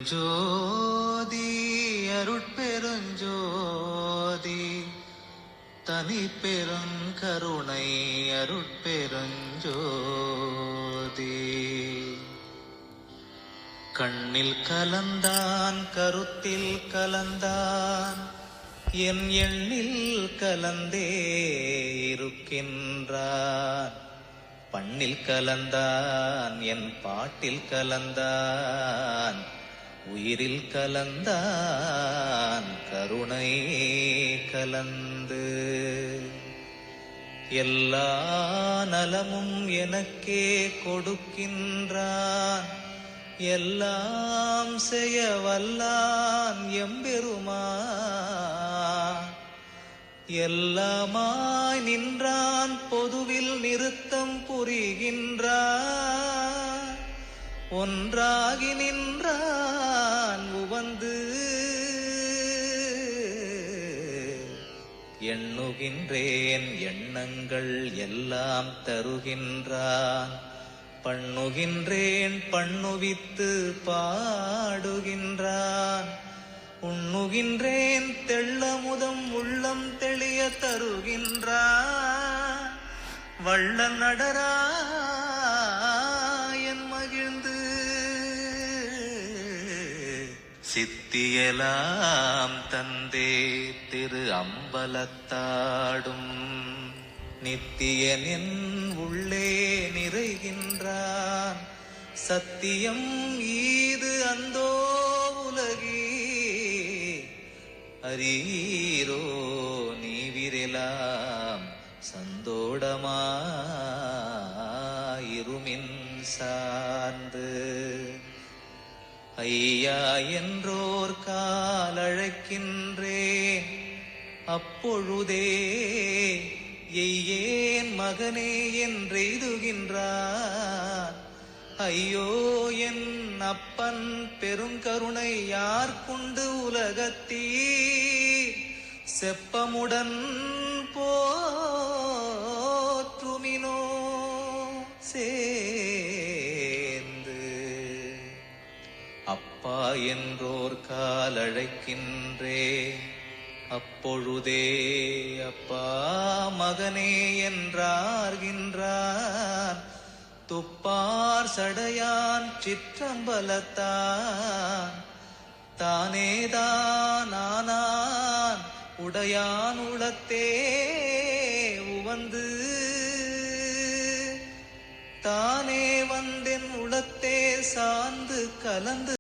ஜோதி அருட்பெருஞ்சோதி தனி பெருங்கருணை அருட்பெருஞ்சோதி கண்ணில் கலந்தான் கருத்தில் கலந்தான் என் எண்ணில் கலந்தே இருக்கின்றான் பண்ணில் கலந்தான் என் பாட்டில் கலந்தான் உயிரில் கலந்தான் கருணை கலந்து எல்லா நலமும் எனக்கே கொடுக்கின்றான் எல்லாம் செய்ய வல்லான் எம்பெருமான் எல்லாமாய் நின்றான் பொதுவில் நிறுத்தம் புரிகின்றான் ஒன்றாகி நின்றான் உவந்து எண்ணுகின்றேன் எண்ணங்கள் எல்லாம் தருகின்றான் பண்ணுகின்றேன் பண்ணுவித்து பாடுகின்றான் உண்ணுகின்றேன் தெள்ளமுதம் உள்ளம் தெளிய தருகின்றான் வள்ளல் நடராயன் மகிழ்ந்து சித்தியலாம் தந்தே திரு அம்பலத்தாடும் நித்தியனின் உள்ளே நிறைகின்றான் சத்தியம் ஈது அந்தோ உலகி அரீரோ நீ விரலாம் சந்தோடமாயிருமின் சார்ந்து ஐயா என்றோர் காலழைக்கின்றேன் அப்பொழுதே எய்யேன் மகனே என்றெய்துகின்றான் ஐயோ என் அப்பன் பெருங்கருணை யார்கொண்டு உலகத்தீர் செப்பமுடன் போற்றுமினோ சேர்ந்து அப்பா என்றோர் காலழைக்கின்றே அப்பொழுதே அப்பா மகனே என்றார்கின்றான் துப்பார் சடையான் சிற்றம்பலத்தான் தானேதான் ஆனான் உடையான் உளத்தே உவந்து தானே வந்தென் உளத்தே சார்ந்து கலந்து